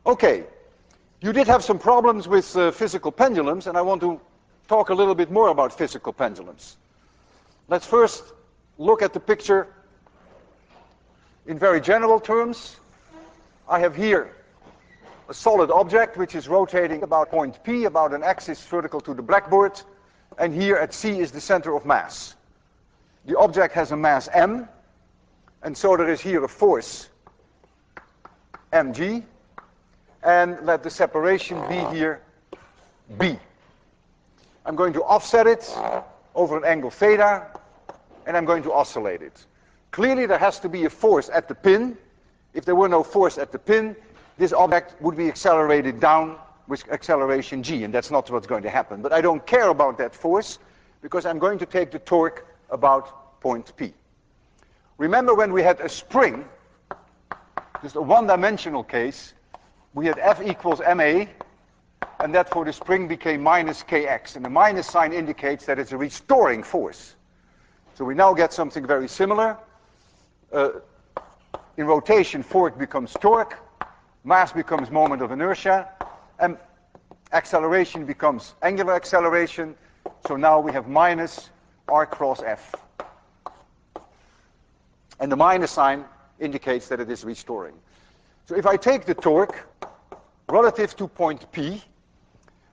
Okay, you did have some problems with physical pendulums, and I want to talk a little bit more about physical pendulums. Let's first look at the picture in very general terms. I have here a solid object which is rotating about point P, about an axis vertical to the blackboard, and here at C is the center of mass. The object has a mass m, and so there is here a force mg, and let the separation be here b. I'm going to offset it over an angle theta, and I'm going to oscillate it. Clearly there has to be a force at the pin. If there were no force at the pin, this object would be accelerated down with acceleration g, and that's not what's going to happen. But I don't care about that force, because I'm going to take the torque about point P. Remember when we had a spring, just a one-dimensional case, we had F equals ma, and that for the spring became minus kx, and the minus sign indicates that it's a restoring force. So we now get something very similar. In rotation, force becomes torque, mass becomes moment of inertia, and acceleration becomes angular acceleration. So now we have minus r cross f. And the minus sign indicates that it is restoring. So if I take the torque relative to point P,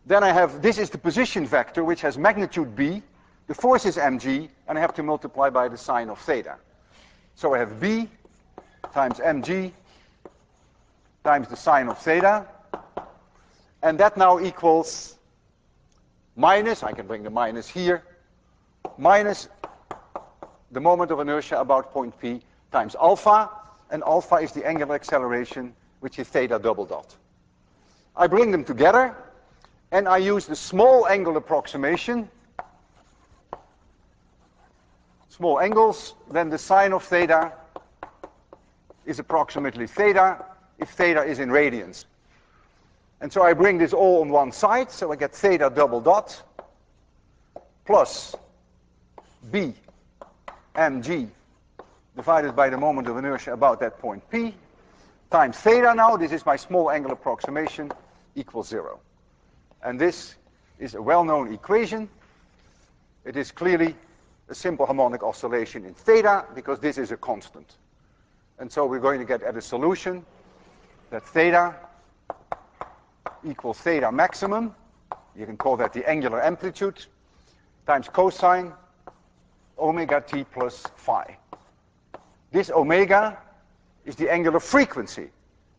then I have, this is the position vector which has magnitude b, the force is mg, and I have to multiply by the sine of theta. So I have b times mg times the sine of theta, and that now equals minus, I can bring the minus here, minus the moment of inertia about point P times alpha, and alpha is the angular acceleration, which is theta double dot. I bring them together, and I use the small angle approximation. Small angles, then the sine of theta is approximately theta, if theta is in radians. And so I bring this all on one side, so I get theta double dot plus b mg divided by the moment of inertia about that point P times theta now, this is my small angle approximation, equals 0. And this is a well-known equation. It is clearly a simple harmonic oscillation in theta, because this is a constant. And so we're going to get at a solution that theta equals theta maximum, you can call that the angular amplitude, times cosine omega t plus phi. This omega is the angular frequency.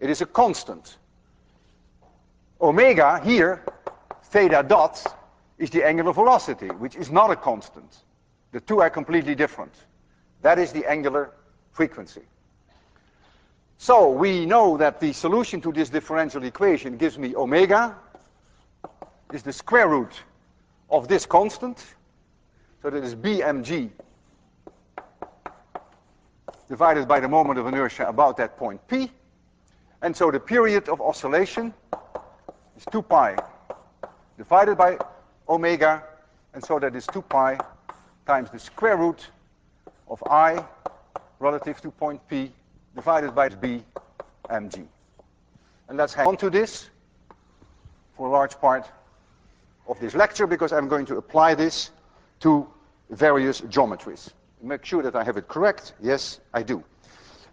It is a constant. Omega here, theta dot, is the angular velocity, which is not a constant. The two are completely different. That is the angular frequency. So we know that the solution to this differential equation gives me omega is the square root of this constant. So that is bmg divided by the moment of inertia about that point P. And so the period of oscillation is 2 pi divided by omega, and so that is 2 pi times the square root of I relative to point P divided by b mg. And let's hang on to this for a large part of this lecture, because I'm going to apply this to various geometries. Make sure that I have it correct. Yes, I do.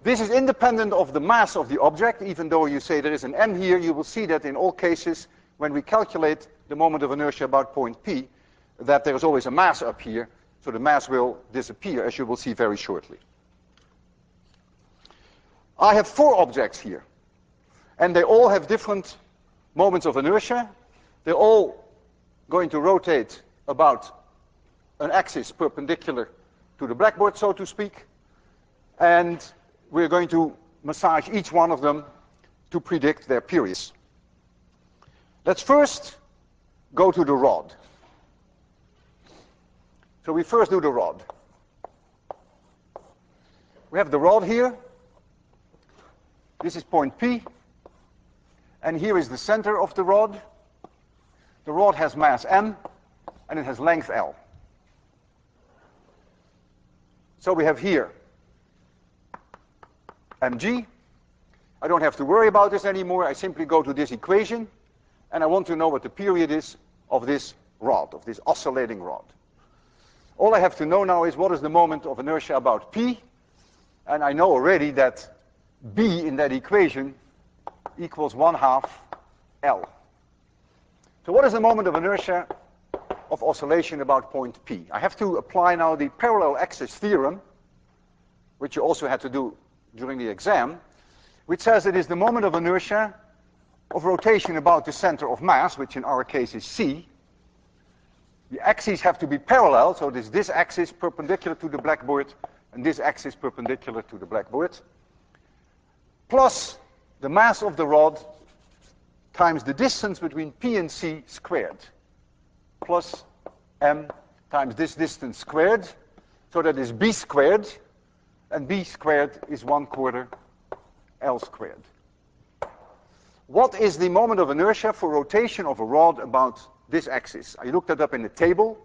This is independent of the mass of the object. Even though you say there is an m here, you will see that in all cases, when we calculate the moment of inertia about point P, that there is always a mass up here, so the mass will disappear, as you will see very shortly. I have 4 objects here, and they all have different moments of inertia. They're all going to rotate about an axis perpendicular to the blackboard, so to speak, and we're going to massage each one of them to predict their periods. Let's first go to the rod. So we first do the rod. We have the rod here. This is point P, and here is the center of the rod. The rod has mass m, and it has length L. So we have here mg. I don't have to worry about this anymore. I simply go to this equation, and I want to know what the period is of this rod, of this oscillating rod. All I have to know now is what is the moment of inertia about P, and I know already that B in that equation equals 1/2 L. So what is the moment of inertia of oscillation about point P? I have to apply now the parallel axis theorem, which you also had to do during the exam, which says it is the moment of inertia of rotation about the center of mass, which in our case is C. The axes have to be parallel, so this axis perpendicular to the blackboard and this axis perpendicular to the blackboard, plus the mass of the rod times the distance between P and C squared, plus m times this distance squared, so that is B squared, and B squared is 1/4 L squared. What is the moment of inertia for rotation of a rod about this axis? I looked that up in the table.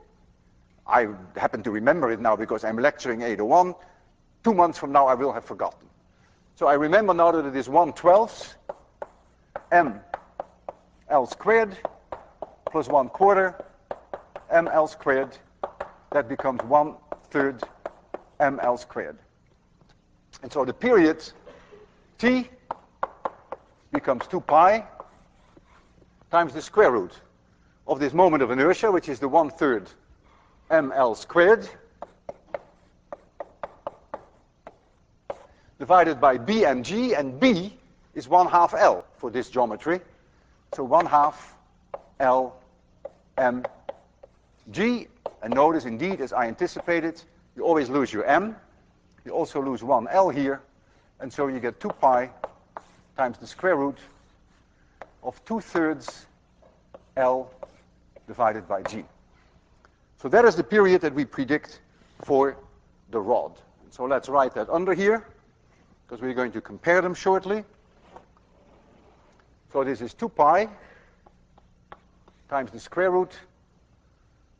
I happen to remember it now because I'm lecturing 801. 2 months from now I will have forgotten. So I remember now that it is 1/12 m L squared plus 1/4 m L squared. That becomes 1/3 m L squared. And so the period T becomes 2 pi times the square root of this moment of inertia, which is the 1/3 m L squared, divided by B and G, and B is 1/2 L for this geometry. So 1/2 L m G, and notice indeed, as I anticipated, you always lose your m. You also lose 1 L here, and so you get 2 pi times the square root of 2/3 L divided by G. So that is the period that we predict for the rod. And so let's write that under here, because we're going to compare them shortly. So this is 2 pi times the square root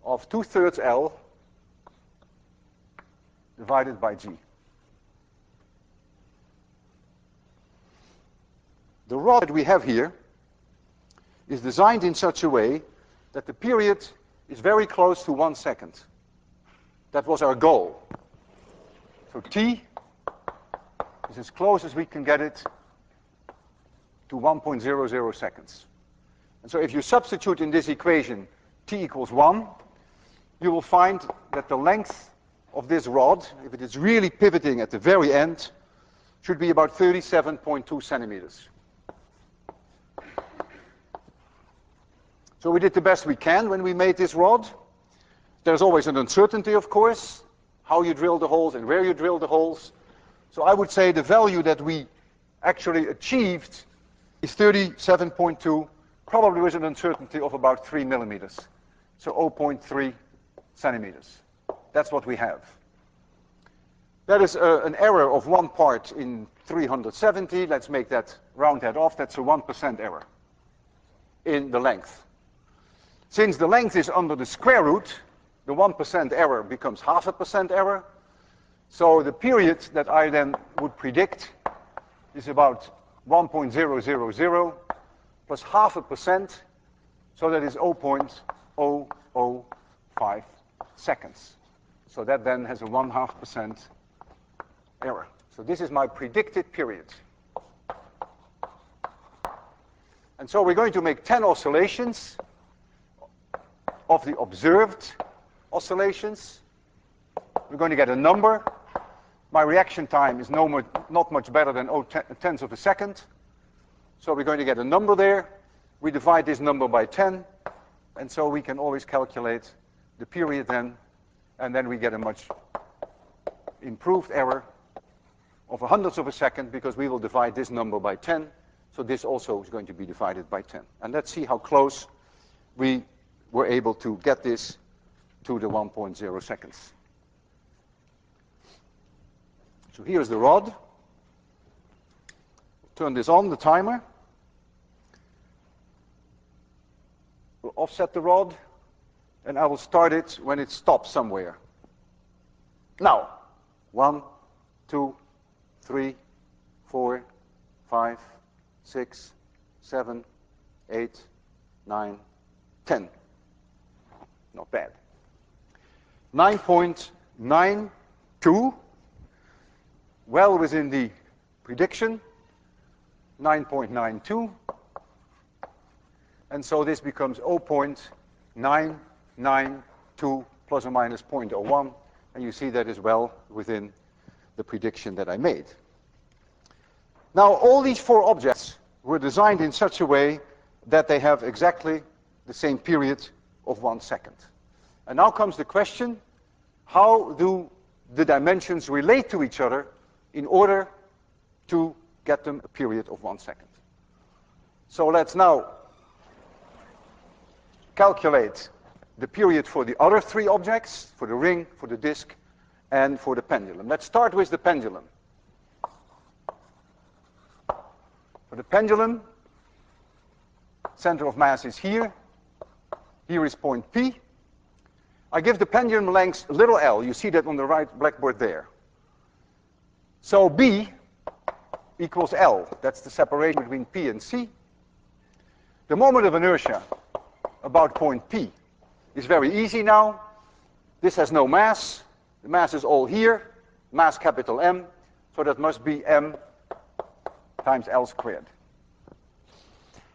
of 2/3 L divided by G. The rod that we have here is designed in such a way that the period is very close to 1 second. That was our goal. So T is as close as we can get it to 1.00 seconds. And so if you substitute in this equation T equals 1, you will find that the length of this rod, if it is really pivoting at the very end, should be about 37.2 centimeters. So we did the best we can when we made this rod. There's always an uncertainty, of course, how you drill the holes and where you drill the holes. So I would say the value that we actually achieved is 37.2, probably with an uncertainty of about 3 millimeters. So 0.3 centimeters. That's what we have. That is an error of 1 part in 370. Let's make that, round that off. That's a 1% error in the length. Since the length is under the square root, the 1% error becomes 0.5% error. So the period that I then would predict is about 1.000 plus 0.5%, so that is 0.005 seconds. So that then has a 0.5% error. So this is my predicted period. And so we're going to make 10 oscillations of the observed oscillations. We're going to get a number. My reaction time is not much better than 0.10 of a second. So we're going to get a number there. We divide this number by 10, and so we can always calculate the period then, and then we get a much improved error of 100th of a second, because we will divide this number by 10. So this also is going to be divided by 10. And let's see how close we were able to get this to the 1.0 seconds. So here's the rod. Turn this on, the timer. We'll offset the rod, and I will start it when it stops somewhere. Now, 1, 2, 3, 4, 5, 6, 7, 8, 9, 10. Not bad. 9.92, well within the prediction, 9.92. And so this becomes 0.992 plus or minus 0.01. And you see that is well within the prediction that I made. Now, all these four objects were designed in such a way that they have exactly the same period of 1 second. And now comes the question, how do the dimensions relate to each other in order to get them a period of 1 second? So let's now calculate the period for the other three objects, for the ring, for the disk, and for the pendulum. Let's start with the pendulum. For the pendulum, center of mass is here. Here is point P. I give the pendulum length little l. You see that on the right blackboard there. So B equals L. That's the separation between P and C. The moment of inertia about point P is very easy now. This has no mass. The mass is all here, mass capital M. So that must be M times L squared.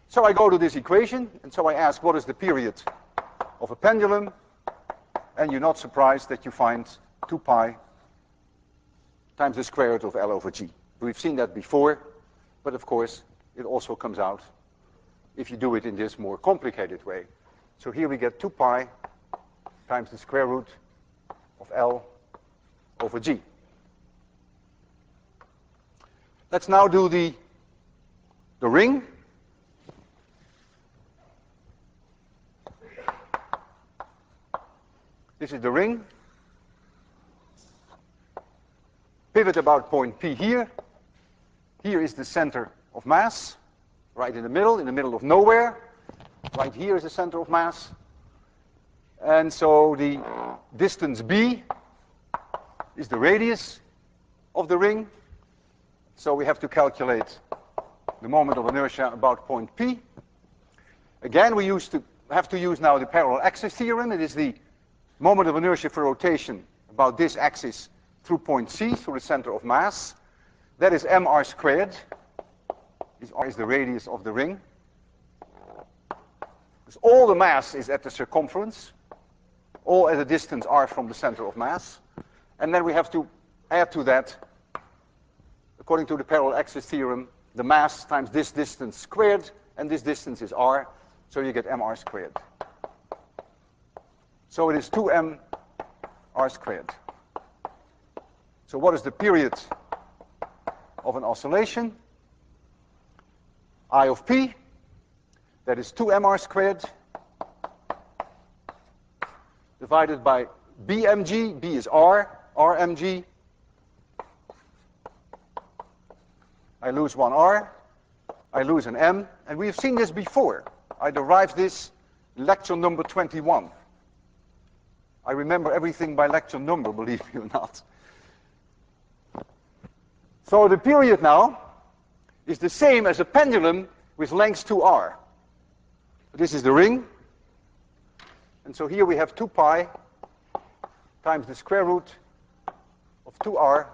So I go to this equation, and so I ask what is the period of a pendulum, and you're not surprised that you find 2 pi times the square root of L over G. We've seen that before, but of course it also comes out if you do it in this more complicated way. So here we get 2 pi times the square root of L over G. Let's now do the ring. This is the ring. Pivot about point P here. Here is the center of mass, right in the middle of nowhere. Right here is the center of mass. And so the distance B is the radius of the ring. So we have to calculate the moment of inertia about point P. Again, we have to use now the parallel axis theorem. It is the moment of inertia for rotation about this axis through point C, through the center of mass. That is mr squared. R is the radius of the ring. Because all the mass is at the circumference, all at a distance r from the center of mass. And then we have to add to that, according to the parallel axis theorem, the mass times this distance squared, and this distance is r, so you get mr squared. So it is 2m r squared. So what is the period of an oscillation? I of P, that is 2mr squared, divided by bmg. B is r, rmg. I lose one r, I lose an m, and we've seen this before. I derived this in lecture number 21. I remember everything by lecture number, believe me or not. So the period now is the same as a pendulum with length 2r. This is the ring. And so here we have 2 pi times the square root of 2r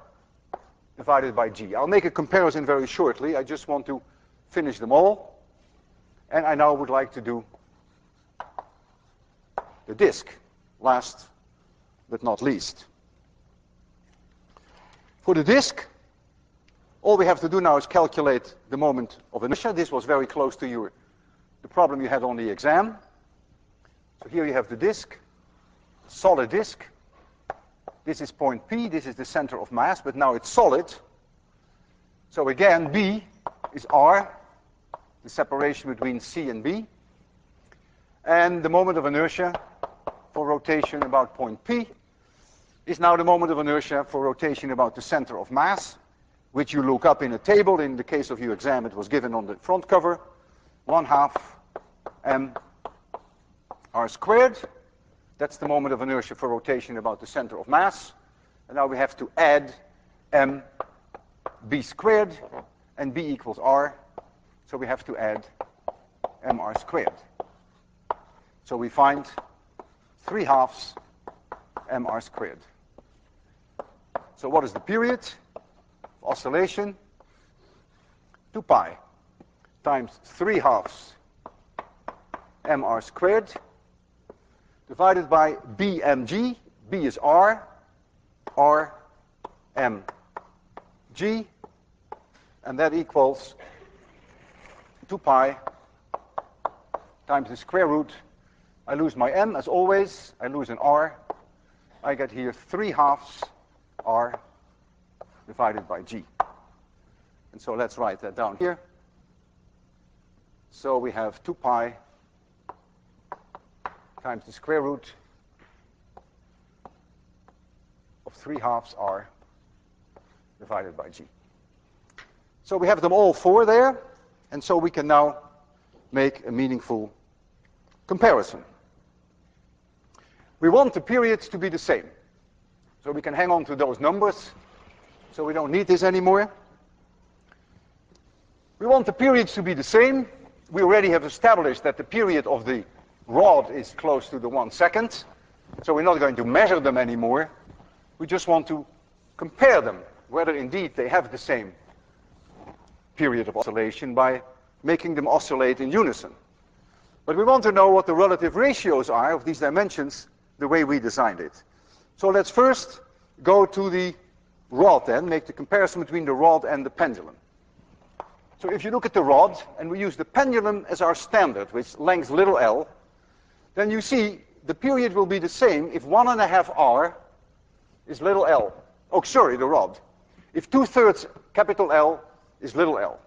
divided by g. I'll make a comparison very shortly. I just want to finish them all. And I now would like to do the disk, last but not least. For the disk, all we have to do now is calculate the moment of inertia. This was very close to the problem you had on the exam. So here you have the disk, solid disk. This is point P, this is the center of mass, but now it's solid. So again, B is R, the separation between C and B. And the moment of inertia for rotation about point P is now the moment of inertia for rotation about the center of mass, which you look up in a table. In the case of your exam, it was given on the front cover, 1/2 m r squared. That's the moment of inertia for rotation about the center of mass. And now we have to add m b squared, and b equals r. So we have to add mr squared. So we find 3/2 mr squared. So what is the period of oscillation? 2 pi times 3/2 mr squared divided by bmg. B is r, mg, and that equals 2 pi times the square root. I lose my m as always, I lose an r. I get here 3/2 r divided by g. And so let's write that down here. So we have 2 pi times the square root of 3/2 r divided by g. So we have them all 4 there, and so we can now make a meaningful comparison. We want the periods to be the same. So we can hang on to those numbers, so we don't need this anymore. We want the periods to be the same. We already have established that the period of the rod is close to the 1 second, so we're not going to measure them anymore. We just want to compare them, whether indeed they have the same period of oscillation by making them oscillate in unison. But we want to know what the relative ratios are of these dimensions the way we designed it. So let's first go to the rod then, make the comparison between the rod and the pendulum. So if you look at the rod, and we use the pendulum as our standard, which length little l, then you see the period will be the same if 1.5 r is little l. Oh, sorry, the rod. If 2/3 capital L is little l.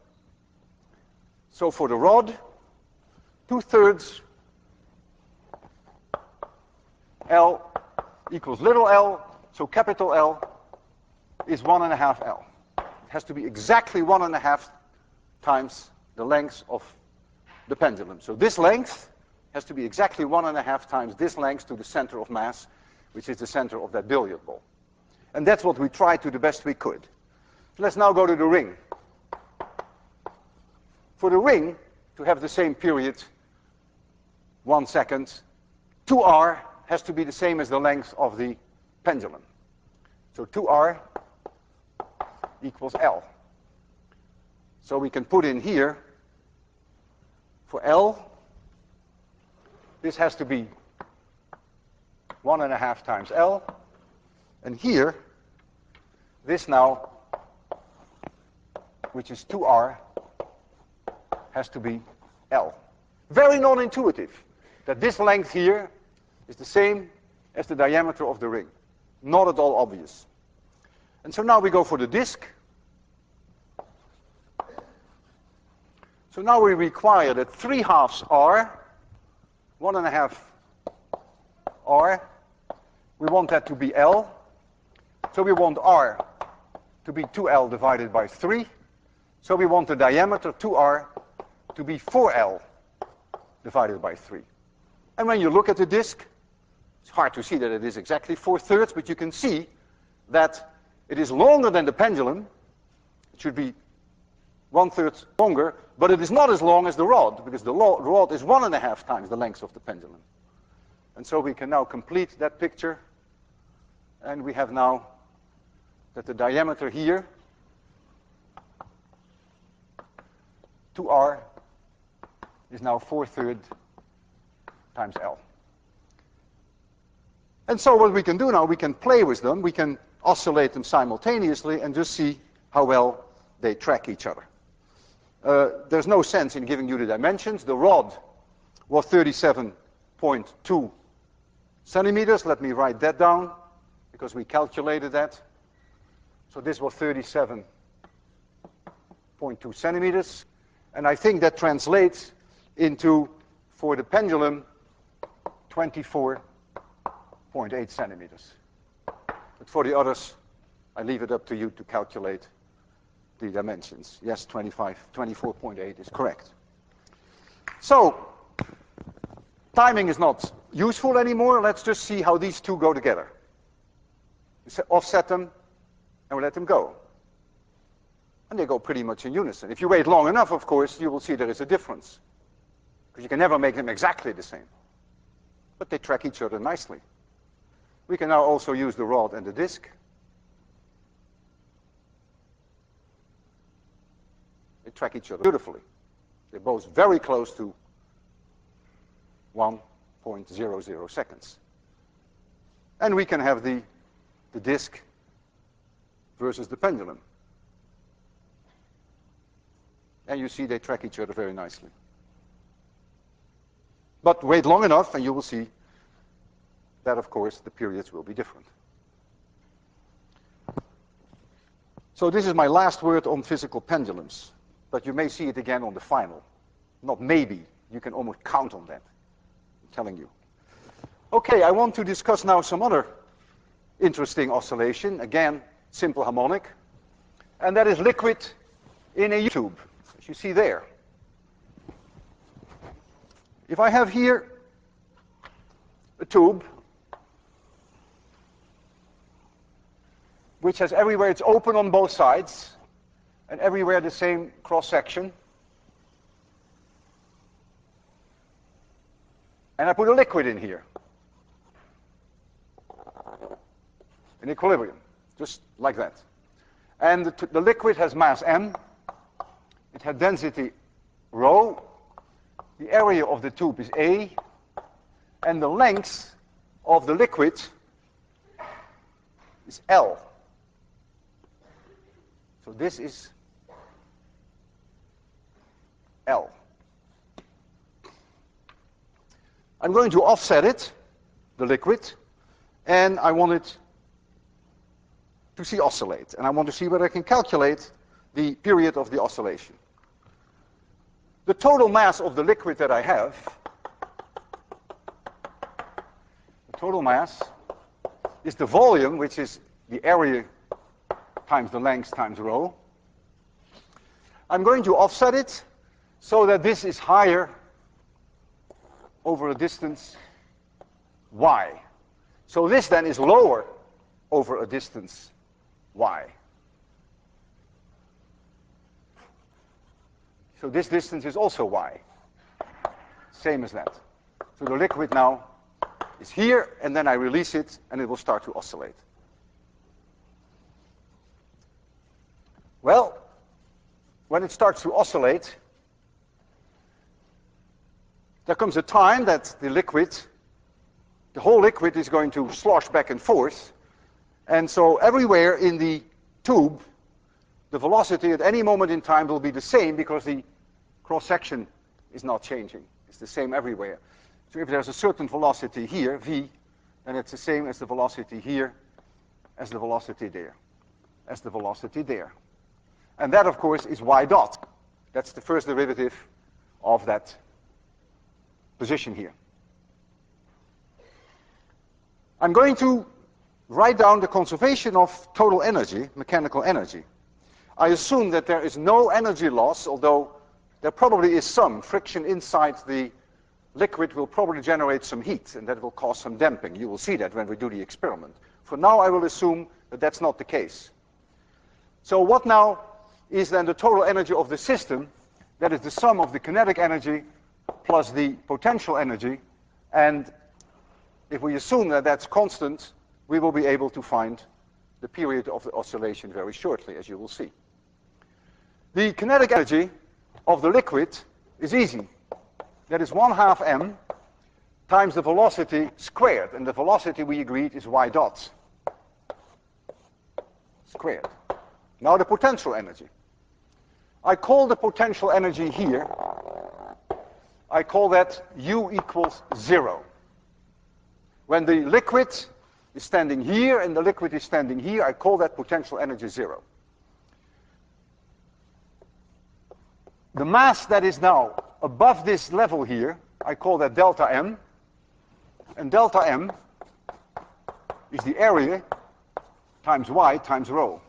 So for the rod, 2/3 L equals little l, so capital L is 1.5 L. It has to be exactly 1.5 times the length of the pendulum. So this length has to be exactly 1.5 times this length to the center of mass, which is the center of that billiard ball. And that's what we tried to the best we could. So let's now go to the ring. For the ring, to have the same period, 1 second, 2r has to be the same as the length of the pendulum. So 2r equals L. So we can put in here, for L, this has to be 1.5 times L. And here, this now, which is 2r, has to be L. Very non-intuitive that this length here is the same as the diameter of the ring. Not at all obvious. And so now we go for the disk. So now we require that 3/2 r, 1.5 r, we want that to be L. So we want r to be 2L divided by 3. So we want the diameter, 2r, to be 4L divided by 3. And when you look at the disk, it's hard to see that it is exactly 4/3, but you can see that it is longer than the pendulum. It should be 1/3 longer, but it is not as long as the rod, because the rod is 1.5 times the length of the pendulum. And so we can now complete that picture, and we have now that the diameter here, 2r, is now 4/3 times L. And so what we can do now, we can play with them, we can oscillate them simultaneously and just see how well they track each other. There's no sense in giving you the dimensions. The rod was 37.2 centimeters. Let me write that down, because we calculated that. So this was 37.2 centimeters. And I think that translates into, for the pendulum, 24.8 centimeters. But for the others, I leave it up to you to calculate the dimensions. Yes, 24.8 is correct. So, timing is not useful anymore. Let's just see how these two go together. We offset them, and we let them go. And they go pretty much in unison. If you wait long enough, of course, you will see there is a difference, because you can never make them exactly the same. But they track each other nicely. We can now also use the rod and the disk. They track each other beautifully. They're both very close to 1.00 seconds. And we can have the disk versus the pendulum. And you see they track each other very nicely. But wait long enough and you will see that, of course, the periods will be different. So this is my last word on physical pendulums. But you may see it again on the final. Not maybe. You can almost count on that. I'm telling you. Okay, I want to discuss now some other interesting oscillation. Again, simple harmonic. And that is liquid in a tube, as you see there. If I have here a tube which has everywhere, it's open on both sides, and everywhere the same cross-section, and I put a liquid in here, in equilibrium, just like that. And the liquid has mass m, it had density rho, the area of the tube is A, and the length of the liquid is L. So this is L. I'm going to offset it, the liquid, and I want it to see oscillate. And I want to see whether I can calculate the period of the oscillation. The total mass of the liquid that I have, the total mass, is the volume, which is the area times the length times rho. I'm going to offset it so that this is higher over a distance y. So this then is lower over a distance y. So this distance is also y. Same as that. So the liquid now is here, and then I release it, and it will start to oscillate. Well, when it starts to oscillate, there comes a time that the liquid, the whole liquid is going to slosh back and forth. And so everywhere in the tube, the velocity at any moment in time will be the same because the cross-section is not changing. It's the same everywhere. So if there's a certain velocity here, v, then it's the same as the velocity here, as the velocity there, as the velocity there. And that, of course, is y dot. That's the first derivative of that position here. I'm going to write down the conservation of total energy, mechanical energy. I assume that there is no energy loss, although there probably is some. Friction inside the liquid will probably generate some heat, and that will cause some damping. You will see that when we do the experiment. For now, I will assume that that's not the case. So what now is then the total energy of the system? That is the sum of the kinetic energy plus the potential energy. And if we assume that that's constant, we will be able to find the period of the oscillation very shortly, as you will see. The kinetic energy of the liquid is easy. That is 1/2 m times the velocity squared. And the velocity, we agreed, is y dot squared. Now the potential energy. I call the potential energy here, I call that U equals 0. When the liquid is standing here and the liquid is standing here, I call that potential energy 0. The mass that is now above this level here, I call that delta m. And delta m is the area times y times rho.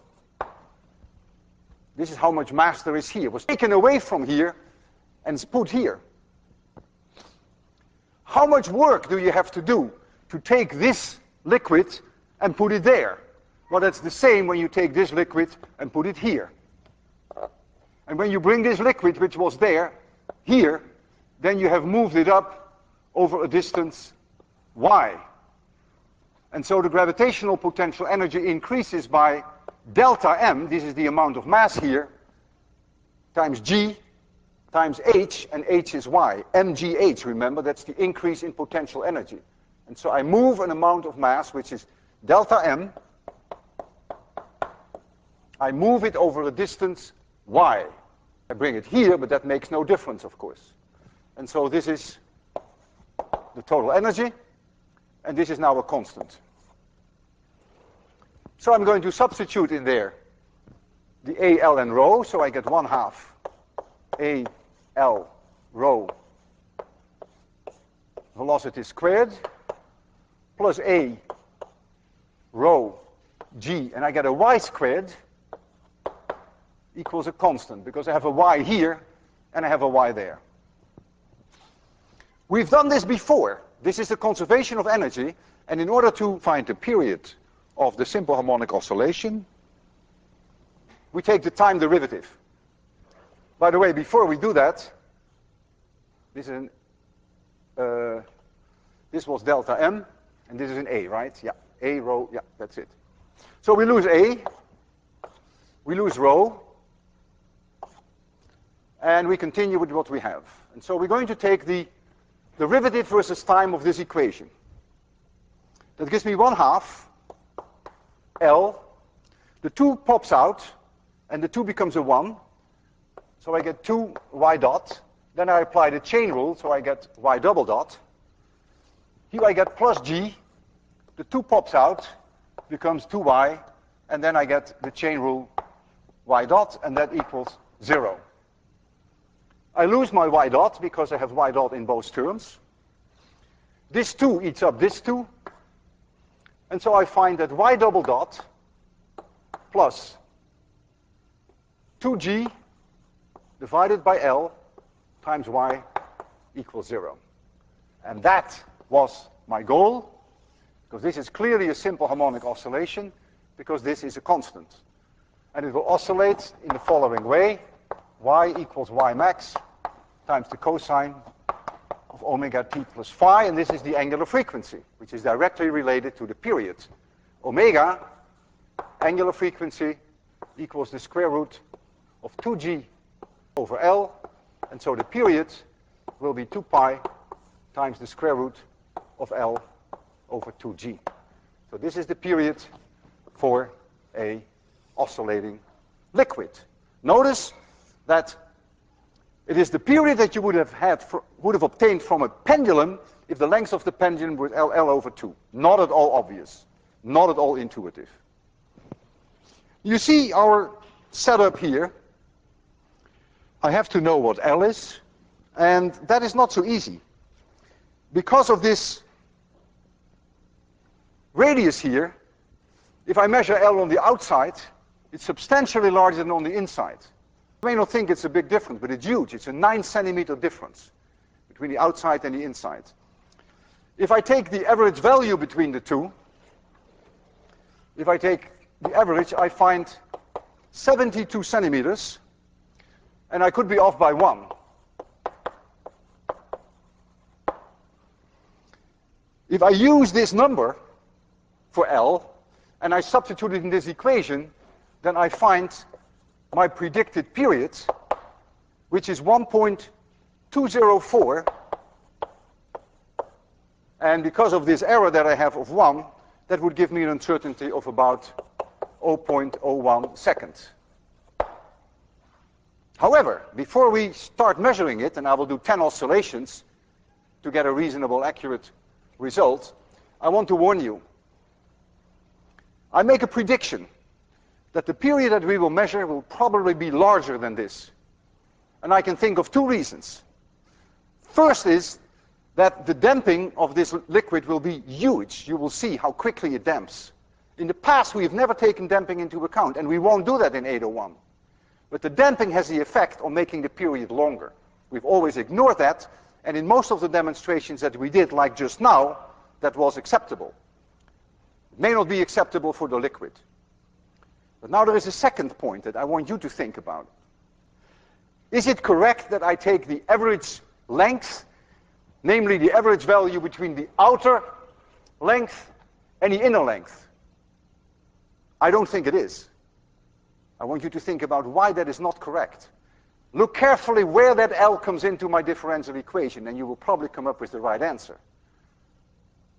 This is how much mass there is here. It was taken away from here and put here. How much work do you have to do to take this liquid and put it there? Well, that's the same when you take this liquid and put it here. And when you bring this liquid, which was there, here, then you have moved it up over a distance y. And so the gravitational potential energy increases by delta m, this is the amount of mass here, times g, times h, and h is y. mgh, remember, that's the increase in potential energy. And so I move an amount of mass, which is delta m. I move it over a distance y. I bring it here, but that makes no difference, of course. And so this is the total energy, and this is now a constant. So I'm going to substitute in there the a, l, and rho, so I get 1/2 a, l, rho velocity squared plus a, rho, g, and I get a y squared equals a constant, because I have a y here and I have a y there. We've done this before. This is the conservation of energy, and in order to find the period of the simple harmonic oscillation, we take the time derivative. By the way, before we do that, this was delta m, and this is an a, right? Yeah, a, rho, yeah, that's it. So we lose a, we lose rho, and we continue with what we have. And so we're going to take the derivative versus time of this equation. That gives me 1/2 L. The 2 pops out, and the 2 becomes a 1. So I get 2 y dot. Then I apply the chain rule, so I get y double dot. Here I get plus g. The 2 pops out, becomes 2y, and then I get the chain rule y dot, and that equals 0. I lose my y dot because I have y dot in both terms. This 2 eats up this 2. And so I find that y double dot plus 2g divided by L times y equals 0. And that was my goal, because this is clearly a simple harmonic oscillation, because this is a constant. And it will oscillate in the following way. Y equals y max times the cosine of omega t plus phi, and this is the angular frequency, which is directly related to the period. Omega, angular frequency, equals the square root of 2g over L, and so the period will be 2 pi times the square root of L over 2g. So this is the period for a oscillating liquid. Notice that it is the period that you would have obtained from a pendulum if the length of the pendulum were L over 2. Not at all obvious, not at all intuitive. You see our setup here. I have to know what L is, and that is not so easy. Because of this radius here, if I measure L on the outside, it's substantially larger than on the inside. You may not think it's a big difference, but it's huge. It's a 9-centimeter difference between the outside and the inside. If I take the average value between the two, if I take the average, I find 72 centimeters, and I could be off by 1. If I use this number for L, and I substitute it in this equation, then I find my predicted period, which is 1.204, and because of this error that I have of 1, that would give me an uncertainty of about 0.01 seconds. However, before we start measuring it, and I will do 10 oscillations to get a reasonable, accurate result, I want to warn you. I make a prediction that the period that we will measure will probably be larger than this. And I can think of 2 reasons. First is that the damping of this liquid will be huge. You will see how quickly it damps. In the past, we have never taken damping into account, and we won't do that in 801. But the damping has the effect on making the period longer. We've always ignored that, and in most of the demonstrations that we did, like just now, that was acceptable. It may not be acceptable for the liquid. But now there is a second point that I want you to think about. Is it correct that I take the average length, namely the average value between the outer length and the inner length? I don't think it is. I want you to think about why that is not correct. Look carefully where that L comes into my differential equation, and you will probably come up with the right answer.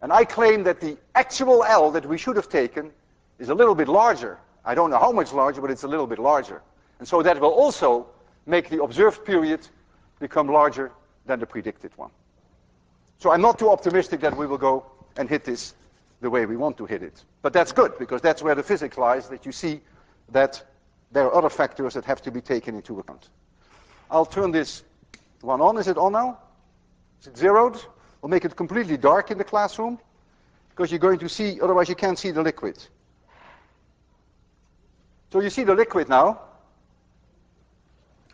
And I claim that the actual L that we should have taken is a little bit larger. I don't know how much larger, but it's a little bit larger. And so that will also make the observed period become larger than the predicted one. So I'm not too optimistic that we will go and hit this the way we want to hit it. But that's good, because that's where the physics lies, that you see that there are other factors that have to be taken into account. I'll turn this one on. Is it on now? Is it zeroed? We'll make it completely dark in the classroom, because you're going to see, otherwise you can't see the liquid. So you see the liquid now.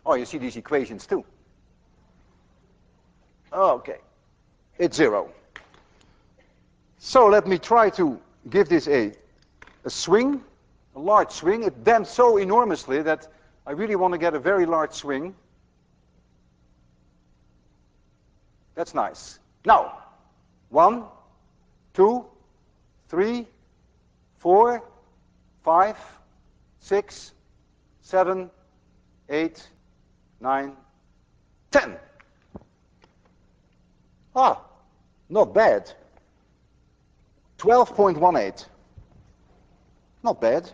Oh, you see these equations too. Okay. It's zero. So let me try to give this a swing, a large swing. It damps so enormously that I really want to get a very large swing. That's nice. Now, 1, 2, 3, 4, 5, 6, 7, 8, 9, 10. Ah, not bad. 12.18. Not bad.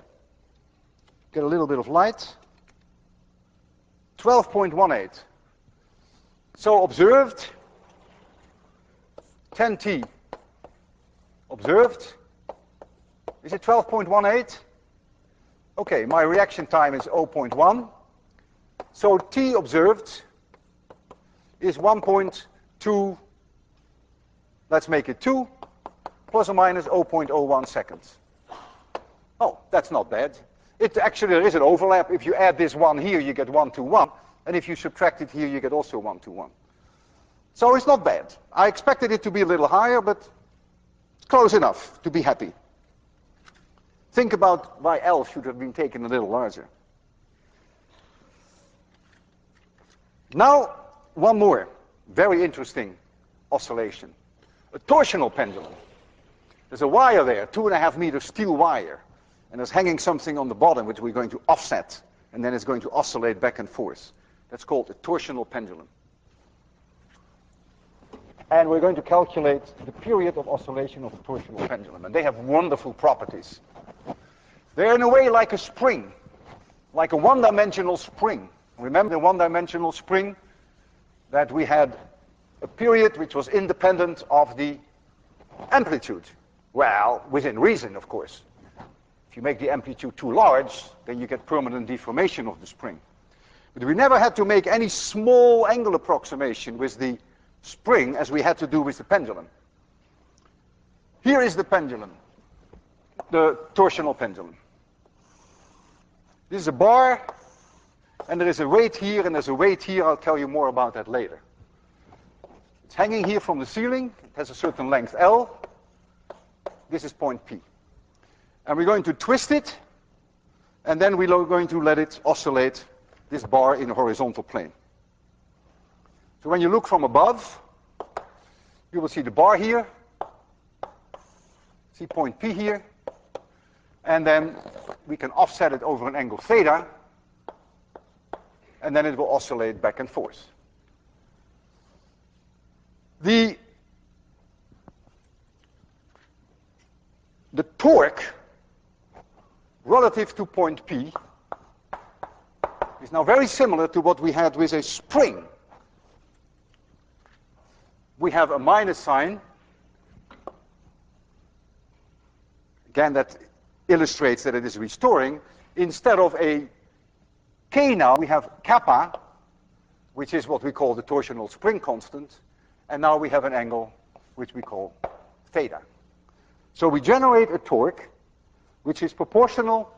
Get a little bit of light. 12.18. So observed, 10t. Observed. Is it 12.18? Okay, my reaction time is 0.1. So t observed is 1.2, let's make it 2, plus or minus 0.01 seconds. Oh, that's not bad. Actually, there is an overlap. If you add this 1 here, you get 1 to 1. And if you subtract it here, you get also 1 to 1. So it's not bad. I expected it to be a little higher, but it's close enough to be happy. Think about why L should have been taken a little larger. Now, one more very interesting oscillation. A torsional pendulum. There's a wire there, 2.5 meter steel wire. And there's hanging something on the bottom which we're going to offset. And then it's going to oscillate back and forth. That's called a torsional pendulum. And we're going to calculate the period of oscillation of a torsional pendulum. And they have wonderful properties. They're in a way like a spring, like a one-dimensional spring. Remember the one-dimensional spring? That we had a period which was independent of the amplitude. Well, within reason, of course. If you make the amplitude too large, then you get permanent deformation of the spring. But we never had to make any small angle approximation with the spring as we had to do with the pendulum. Here is the pendulum, the torsional pendulum. This is a bar, and there is a weight here, and there's a weight here. I'll tell you more about that later. It's hanging here from the ceiling. It has a certain length L. This is point P. And we're going to twist it, and then we're going to let it oscillate this bar in a horizontal plane. So when you look from above, you will see the bar here, see point P here, and then we can offset it over an angle theta, and then it will oscillate back and forth. The torque relative to point P is now very similar to what we had with a spring. We have a minus sign. Again, that illustrates that it is restoring. Instead of a K now, we have kappa, which is what we call the torsional spring constant. And now we have an angle which we call theta. So we generate a torque which is proportional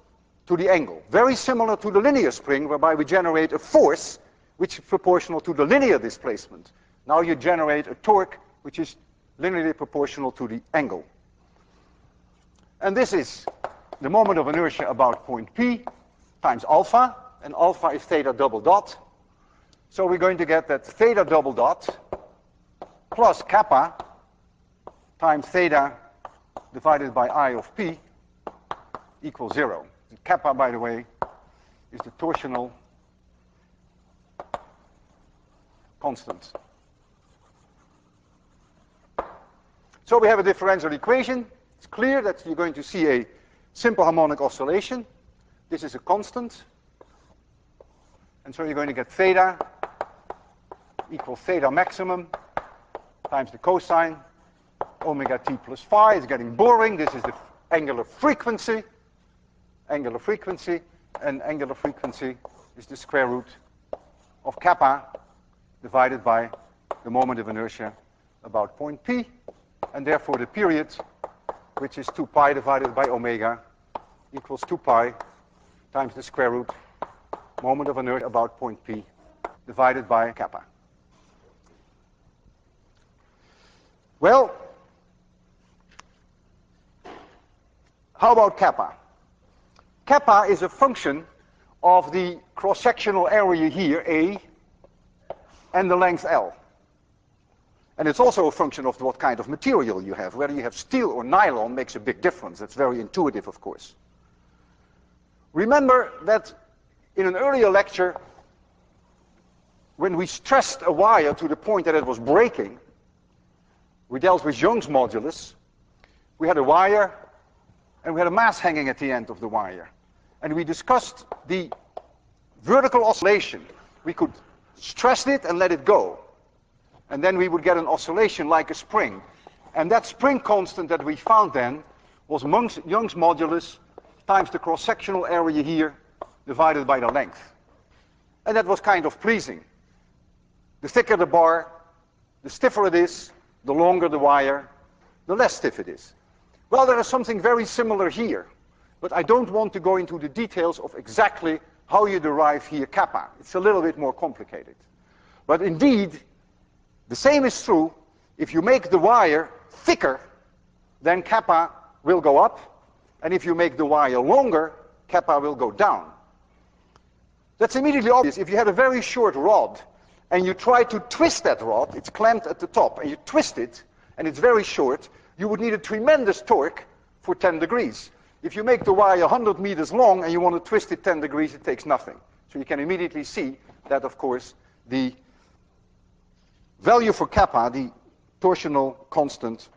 to the angle. Very similar to the linear spring, whereby we generate a force which is proportional to the linear displacement. Now you generate a torque which is linearly proportional to the angle. And this is the moment of inertia about point P times alpha, and alpha is theta double dot. So we're going to get that theta double dot plus kappa times theta divided by I of p equals 0. Kappa, by the way, is the torsional constant. So we have a differential equation. It's clear that you're going to see a simple harmonic oscillation. This is a constant. And so you're going to get theta equals theta maximum times the cosine omega t plus phi. It's getting boring. This is the angular frequency. Angular frequency. And angular frequency is the square root of kappa divided by the moment of inertia about point p. And therefore the period, which is 2 pi divided by omega, equals 2 pi times the square root moment of inertia about point p divided by kappa. Well, how about kappa? Kappa is a function of the cross-sectional area here, A, and the length L. And it's also a function of what kind of material you have. Whether you have steel or nylon makes a big difference. That's very intuitive, of course. Remember that in an earlier lecture, when we stressed a wire to the point that it was breaking, we dealt with Young's modulus. We had a wire, and we had a mass hanging at the end of the wire. And we discussed the vertical oscillation. We could stress it and let it go. And then we would get an oscillation like a spring. And that spring constant that we found then was Young's modulus times the cross-sectional area here divided by the length. And that was kind of pleasing. The thicker the bar, the stiffer it is, the longer the wire, the less stiff it is. Well, there is something very similar here. But I don't want to go into the details of exactly how you derive here kappa. It's a little bit more complicated. But indeed, the same is true if you make the wire thicker, then kappa will go up. And if you make the wire longer, kappa will go down. That's immediately obvious. If you had a very short rod and you try to twist that rod, it's clamped at the top, and you twist it, and it's very short, you would need a tremendous torque for 10 degrees. If you make the wire 100 meters long and you want to twist it 10 degrees, it takes nothing. So you can immediately see that, of course, the value for kappa, the torsional constant,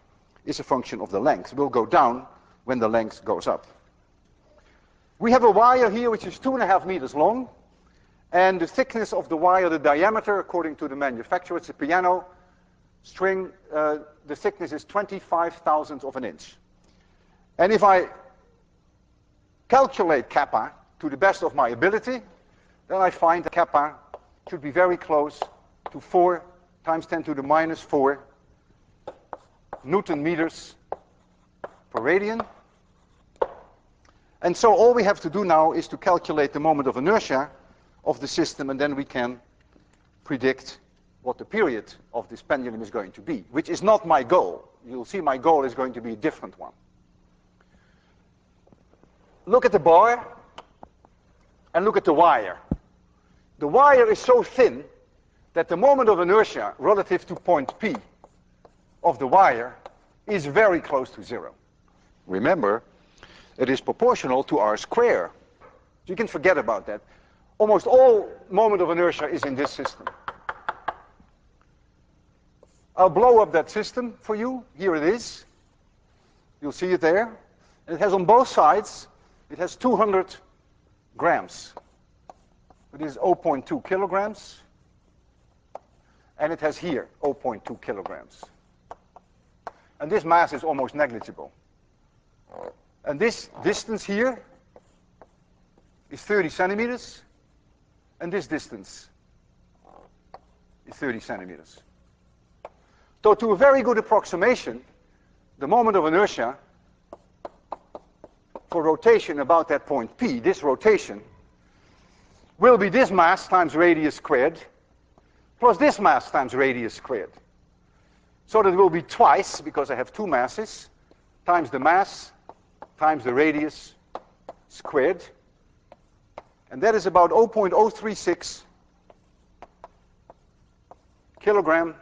is a function of the length. It will go down when the length goes up. We have a wire here which is 2.5 meters long, and the thickness of the wire, the diameter, according to the manufacturer, it's a piano string, the thickness is 25 thousandths of an inch. And if I calculate kappa to the best of my ability, then I find that kappa should be very close to 4 times 10 to the minus 4 Newton meters per radian. And so all we have to do now is to calculate the moment of inertia of the system, and then we can predict what the period of this pendulum is going to be, which is not my goal. You'll see my goal is going to be a different one. Look at the bar and look at the wire. The wire is so thin that the moment of inertia relative to point P of the wire is very close to 0. Remember, it is proportional to r squared. You can forget about that. Almost all moment of inertia is in this system. I'll blow up that system for you. Here it is. You'll see it there. And it has on both sides, it has 200 grams. It is 0.2 kilograms. And it has here 0.2 kilograms. And this mass is almost negligible. And this distance here is 30 centimeters. And this distance is 30 centimeters. So to a very good approximation, the moment of inertia for rotation about that point P, this rotation, will be this mass times radius squared plus this mass times radius squared. So that will be twice, because I have two masses, times the mass times the radius squared. And that is about 0.036 kilogram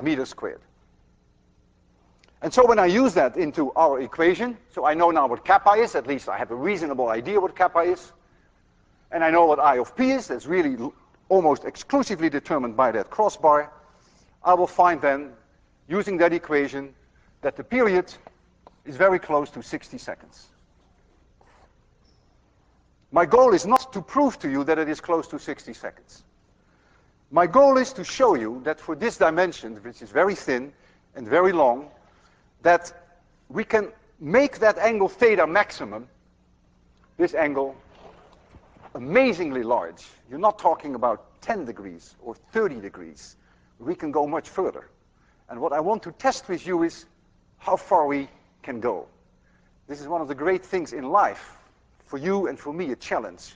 meter squared. And so when I use that into our equation, so I know now what kappa is, at least I have a reasonable idea what kappa is, and I know what I of p is, that's really almost exclusively determined by that crossbar, I will find then, using that equation, that the period is very close to 60 seconds. My goal is not to prove to you that it is close to 60 seconds. My goal is to show you that for this dimension, which is very thin and very long, that we can make that angle theta maximum, this angle, amazingly large. You're not talking about 10 degrees or 30 degrees. We can go much further. And what I want to test with you is how far we can go. This is one of the great things in life. For you and for me, a challenge.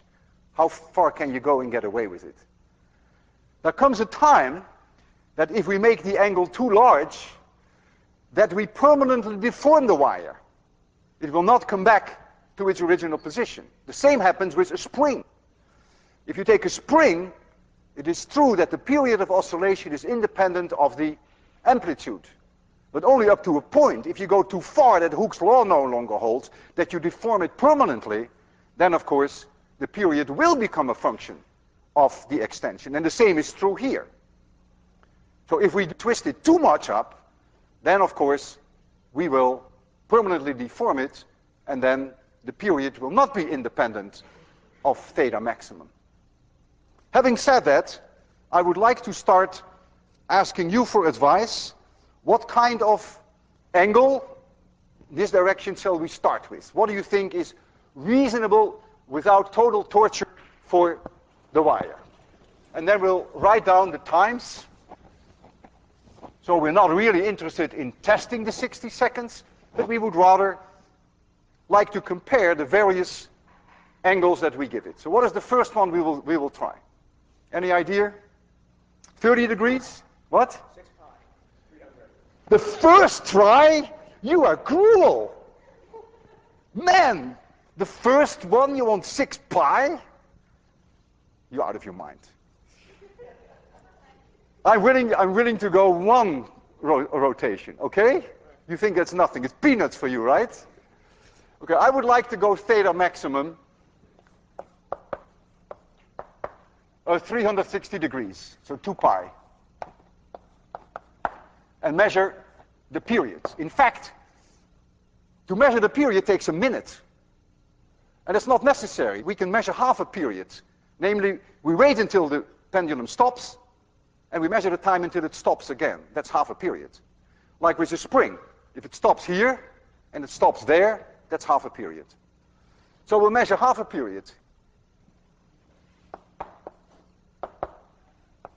How far can you go and get away with it? There comes a time that if we make the angle too large, that we permanently deform the wire. It will not come back to its original position. The same happens with a spring. If you take a spring, it is true that the period of oscillation is independent of the amplitude, but only up to a point. If you go too far, that Hooke's law no longer holds, that you deform it permanently, then of course the period will become a function of the extension. And the same is true here. So if we twist it too much up, then of course we will permanently deform it, and then the period will not be independent of theta maximum. Having said that, I would like to start asking you for advice. What kind of angle in this direction shall we start with? What do you think is reasonable without total torture for the wire? And then we'll write down the times. So we're not really interested in testing the 60 seconds, but we would rather like to compare the various angles that we give it. So what is the first one we will try? Any idea? 30 degrees? What? 6 pi. 300. The first try? You are cruel. Man, the first one you want 6 pi? You're out of your mind. I'm willing to go one rotation, okay? You think that's nothing. It's peanuts for you, right? Okay, I would like to go theta maximum of 360 degrees, so 2 pi, and measure the periods. In fact, to measure the period takes a minute, and it's not necessary. We can measure half a period. Namely, we wait until the pendulum stops, and we measure the time until it stops again. That's half a period. Like with a spring. If it stops here, and it stops there, that's half a period. So we'll measure half a period.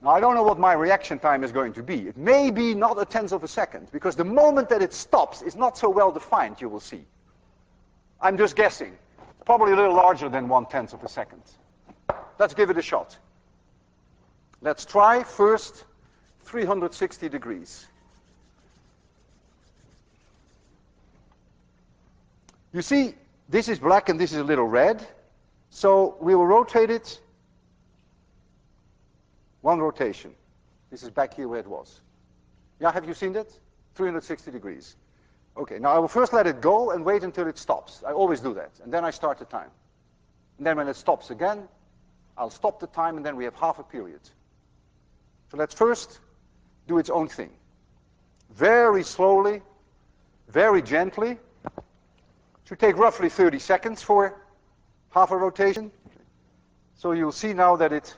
Now, I don't know what my reaction time is going to be. It may be not a tenth of a second, because the moment that it stops is not so well defined, you will see. I'm just guessing. It's probably a little larger than 1/10 of a second. Let's give it a shot. Let's try first 360 degrees. You see, this is black and this is a little red. So we will rotate it one rotation. This is back here where it was. Yeah, have you seen that? 360 degrees. Okay, now I will first let it go and wait until it stops. I always do that. And then I start the time. And then when it stops again, I'll stop the time, and then we have half a period. So let's first do its own thing. Very slowly, very gently. It should take roughly 30 seconds for half a rotation. So you'll see now that it's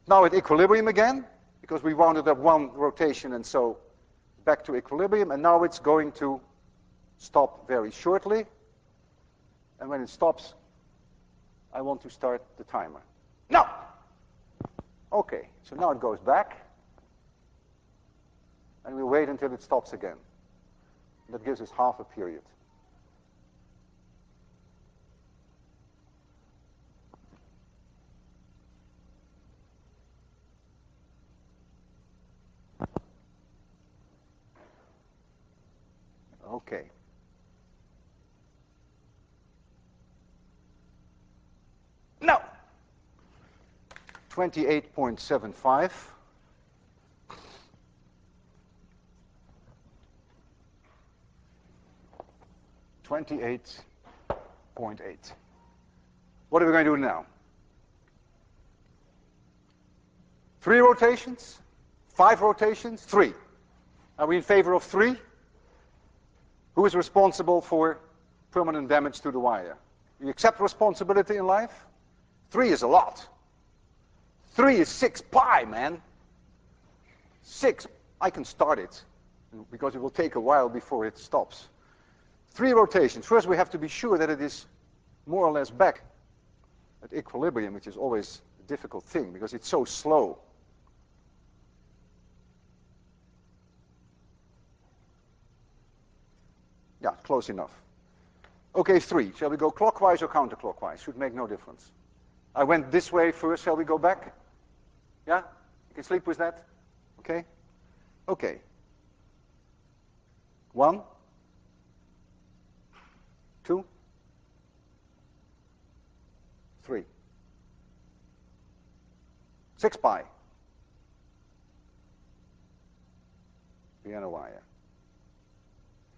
now at equilibrium again, because we wound up one rotation, and so back to equilibrium. And now it's going to stop very shortly. And when it stops, I want to start the timer. Now! Okay, so now it goes back. And we'll wait until it stops again. That gives us half a period. Okay. Now, 28.75. .8. What are we going to do now? 3 rotations? 5 rotations? 3. Are we in favor of 3? Who is responsible for permanent damage to the wire? You accept responsibility in life? 3 is a lot. 3 is 6 pi, man. 6. I can start it, because it will take a while before it stops. 3 rotations. First, we have to be sure that it is more or less back at equilibrium, which is always a difficult thing, because it's so slow. Yeah, close enough. Okay, 3. Shall we go clockwise or counterclockwise? Should make no difference. I went this way first. Shall we go back? Yeah? You can sleep with that? Okay? Okay. 1, 2, 3. 6 pi. Piano wire.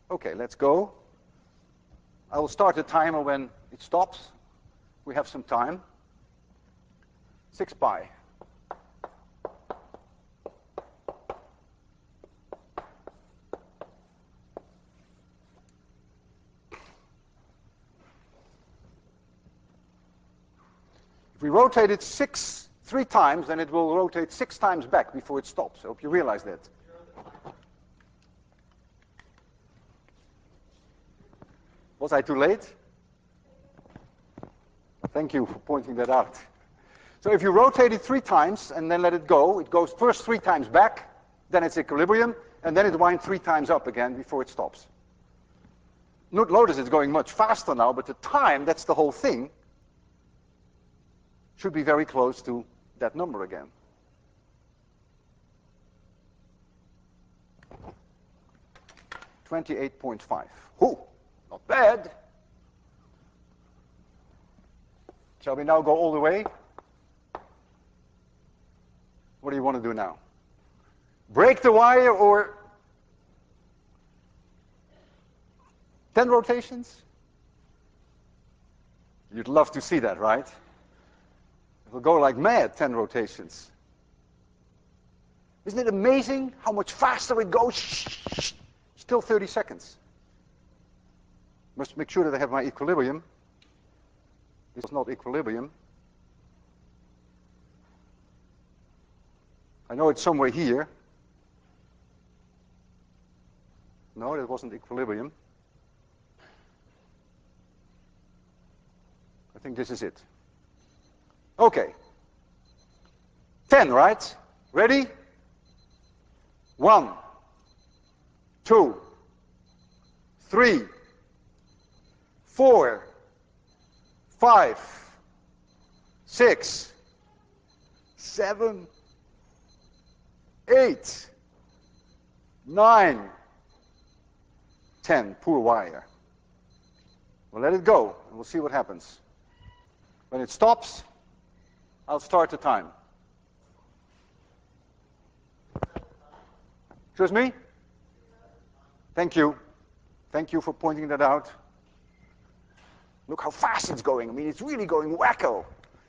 Okay, let's go. I will start the timer when it stops. We have some time. 6 pi. If we rotate it 3 times, then it will rotate 6 times back before it stops. I hope you realize that. Was I too late? Thank you for pointing that out. So if you rotate it 3 times and then let it goes first 3 times back, then it's equilibrium, and then it winds 3 times up again before it stops. Notice it's going much faster now, but the time, that's the whole thing, should be very close to that number again. .5. Ooh, not bad. Shall we now go all the way? What do you want to do now? Break the wire or 10 rotations? You'd love to see that, right? It will go like mad, 10 rotations. Isn't it amazing how much faster it goes? Still 30 seconds. Must make sure that I have my equilibrium. This is not equilibrium. I know it's somewhere here. No, that wasn't equilibrium. I think this is it. Okay. 10, right? Ready? 1, 2, 3, 4, 5, 6, 7, 8, 9, 10. Poor wire. We'll let it go, and we'll see what happens. When it stops, I'll start the time. Excuse me? Thank you. Thank you for pointing that out. Look how fast it's going. I mean, it's really going wacko. It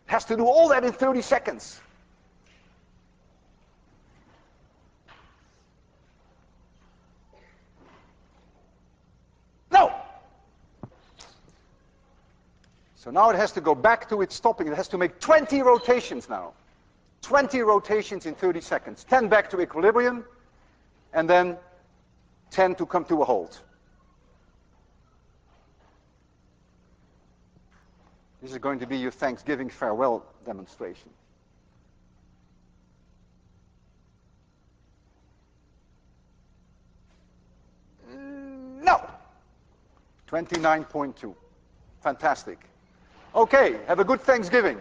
has to do all that in 30 seconds. No! So now it has to go back to its stopping. It has to make 20 rotations now. 20 rotations in 30 seconds. 10 back to equilibrium, and then 10 to come to a halt. This is going to be your Thanksgiving farewell demonstration. No! 29.2. Fantastic. Okay, have a good Thanksgiving.